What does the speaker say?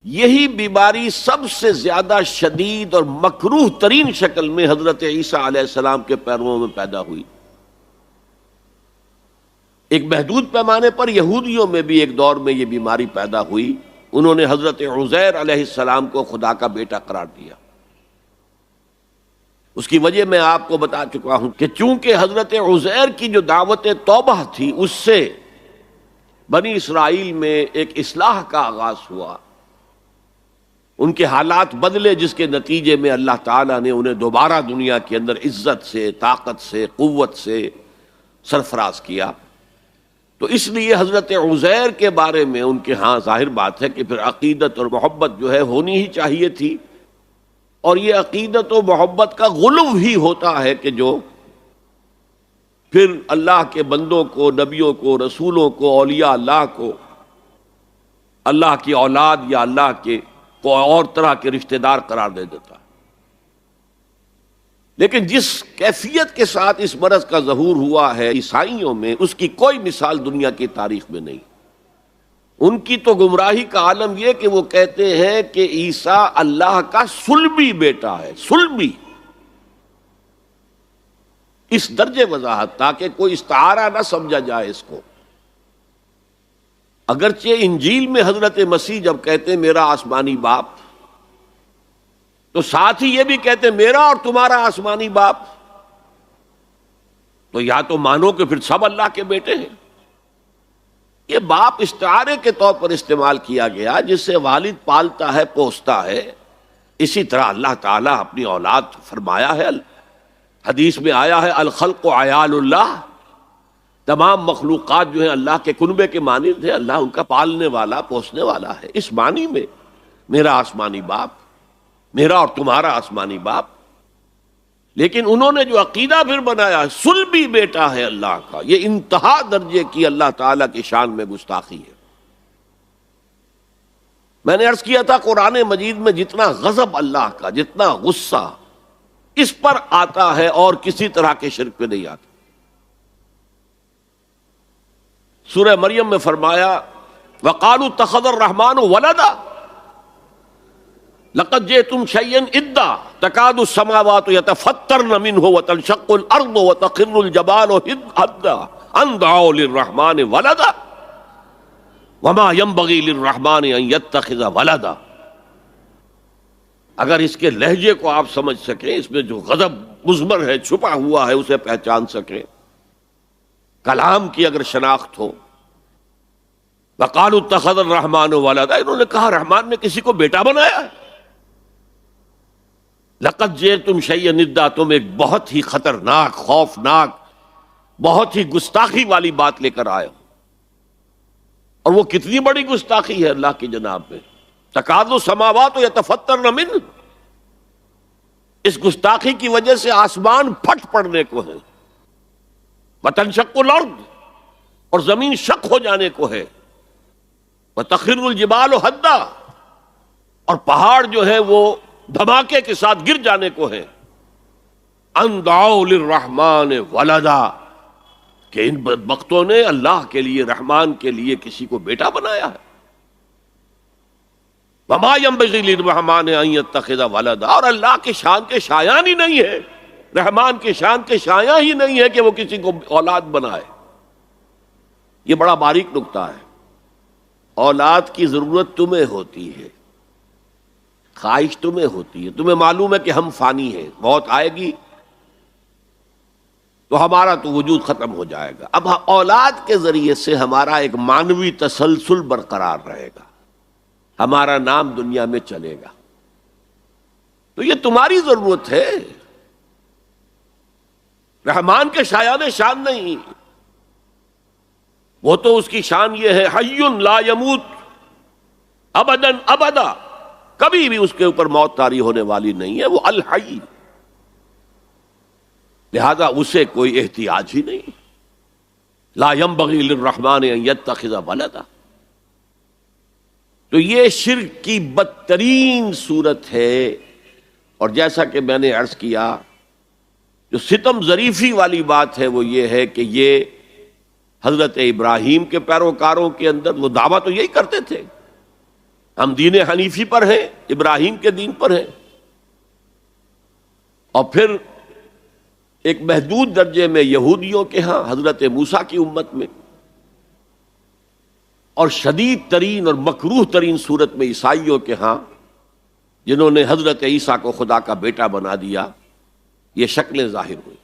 یہی بیماری سب سے زیادہ شدید اور مکروہ ترین شکل میں حضرت عیسیٰ علیہ السلام کے پیرووں میں پیدا ہوئی۔ ایک محدود پیمانے پر یہودیوں میں بھی ایک دور میں یہ بیماری پیدا ہوئی۔ انہوں نے حضرت عزیر علیہ السلام کو خدا کا بیٹا قرار دیا۔ اس کی وجہ میں آپ کو بتا چکا ہوں کہ چونکہ حضرت عزیر کی جو دعوت توبہ تھی، اس سے بنی اسرائیل میں ایک اصلاح کا آغاز ہوا، ان کے حالات بدلے، جس کے نتیجے میں اللہ تعالیٰ نے انہیں دوبارہ دنیا کے اندر عزت سے، طاقت سے، قوت سے سرفراز کیا۔ تو اس لیے حضرت عزیر کے بارے میں ان کے ہاں ظاہر بات ہے کہ پھر عقیدت اور محبت جو ہے ہونی ہی چاہیے تھی، اور یہ عقیدت و محبت کا غلو ہی ہوتا ہے کہ جو پھر اللہ کے بندوں کو، نبیوں کو، رسولوں کو، اولیاء اللہ کو، اللہ کی اولاد یا اللہ کے کو اور طرح کے رشتہ دار قرار دے دیتا ہے۔ لیکن جس کیفیت کے ساتھ اس مرض کا ظہور ہوا ہے عیسائیوں میں، اس کی کوئی مثال دنیا کی تاریخ میں نہیں۔ ان کی تو گمراہی کا عالم یہ کہ وہ کہتے ہیں کہ عیسیٰ اللہ کا صلبی بیٹا ہے، صلبی، اس درجے وضاحت تاکہ کوئی استعارہ نہ سمجھا جائے اس کو۔ اگرچہ انجیل میں حضرت مسیح جب کہتے ہیں میرا آسمانی باپ، تو ساتھ ہی یہ بھی کہتے ہیں میرا اور تمہارا آسمانی باپ، تو یا تو مانو کہ پھر سب اللہ کے بیٹے ہیں۔ یہ باپ استعارے کے طور پر استعمال کیا گیا، جس سے والد پالتا ہے، پوستا ہے۔ اسی طرح اللہ تعالیٰ اپنی اولاد فرمایا ہے، حدیث میں آیا ہے الخلق عیال اللہ، تمام مخلوقات جو ہیں اللہ کے کنبے کے مانند ہیں، اللہ ان کا پالنے والا، پوسنے والا ہے۔ اس معنی میں میرا آسمانی باپ، میرا اور تمہارا آسمانی باپ۔ لیکن انہوں نے جو عقیدہ پھر بنایا، صلبی بیٹا ہے اللہ کا، یہ انتہا درجے کی اللہ تعالیٰ کی شان میں گستاخی ہے۔ میں نے عرض کیا تھا قرآن مجید میں جتنا غضب اللہ کا، جتنا غصہ اس پر آتا ہے اور کسی طرح کے شرک پہ نہیں آتا۔ سورہ مریم میں فرمایا وَقَالُوا اتَّخَذَ الرَّحْمَنُ وَلَدًا لَقَدْ جِئْتُمْ شَيْئًا إِدًّا تَكَادُ السَّمَاوَاتُ يَتَفَطَّرْنَ مِنْهُ وَتَنشَقُّ الْأَرْضُ وَتَخِرُّ الْجِبَالُ هَدًّا أَن دَعَوْا لِلرَّحْمَنِ وَلَدًا وَمَا يَنبَغِي لِلرَّحْمَنِ أَن يَتَّخِذَ وَلَدًا۔ اگر اس کے لہجے کو آپ سمجھ سکیں، اس میں جو غضب مضمر ہے، چھپا ہوا ہے، اسے پہچان سکیں، کلام کی اگر شناخت ہو، وَقَالُوا اتَّخَذَ الرَّحْمَنُ وَلَدًا، انہوں نے کہا رحمان نے کسی کو بیٹا بنایا ہے۔ لَقَدْ جِئْتُمْ شَيْئًا إِدًّا، تم ایک بہت ہی خطرناک، خوفناک، بہت ہی گستاخی والی بات لے کر آئے ہو۔ اور وہ کتنی بڑی گستاخی ہے اللہ کی جناب میں، تَكَادُ السَّمَاوَاتُ يَتَفَطَّرْنَ مِنْهُ، اس گستاخی کی وجہ سے آسمان پھٹ پڑنے کو ہے، وَتَنشَقُّ الْأَرْضُ، اور زمین شق ہو جانے کو ہے، وَتَخِرُّ الْجِبَالُ هَدًّا، اور پہاڑ جو ہے وہ دھماکے کے ساتھ گر جانے کو ہے، أَن دَعَوْا لِلرَّحْمَنِ وَلَدًا، کہ ان بدبختوں نے اللہ کے لیے، رحمان کے لیے کسی کو بیٹا بنایا ہے۔ وَمَا يَنبَغِي لِلرَّحْمَنِ أَن يَتَّخِذَ وَلَدًا، اور اللہ کی شان کے شایان ہی نہیں ہے، رحمان کی شان کے شایان ہی نہیں ہے کہ وہ کسی کو اولاد بنائے۔ یہ بڑا باریک نکتہ ہے۔ اولاد کی ضرورت تمہیں ہوتی ہے، خواہش تمہیں ہوتی ہے، تمہیں معلوم ہے کہ ہم فانی ہیں، موت آئے گی تو ہمارا تو وجود ختم ہو جائے گا۔ اب اولاد کے ذریعے سے ہمارا ایک معنوی تسلسل برقرار رہے گا، ہمارا نام دنیا میں چلے گا، تو یہ تمہاری ضرورت ہے، رحمان کے شایان شان نہیں۔ وہ تو اس کی شان یہ ہے حی لا یموت ابدا ابدا، کبھی بھی اس کے اوپر موت طاری ہونے والی نہیں ہے، وہ الحی، لہذا اسے کوئی احتیاج ہی نہیں۔ لا ينبغی للرحمن ان يتخذ ولدا، تو یہ شرک کی بدترین صورت ہے۔ اور جیسا کہ میں نے عرض کیا، جو ستم ظریفی والی بات ہے وہ یہ ہے کہ یہ حضرت ابراہیم کے پیروکاروں کے اندر وہ دعویٰ تو یہی کرتے تھے، ہم دین حنیفی پر ہیں، ابراہیم کے دین پر ہیں، اور پھر ایک محدود درجے میں یہودیوں کے ہاں حضرت موسیٰ کی امت میں، اور شدید ترین اور مکروہ ترین صورت میں عیسائیوں کے ہاں، جنہوں نے حضرت عیسیٰ کو خدا کا بیٹا بنا دیا. یہ شکلیں ظاہر ہوئی.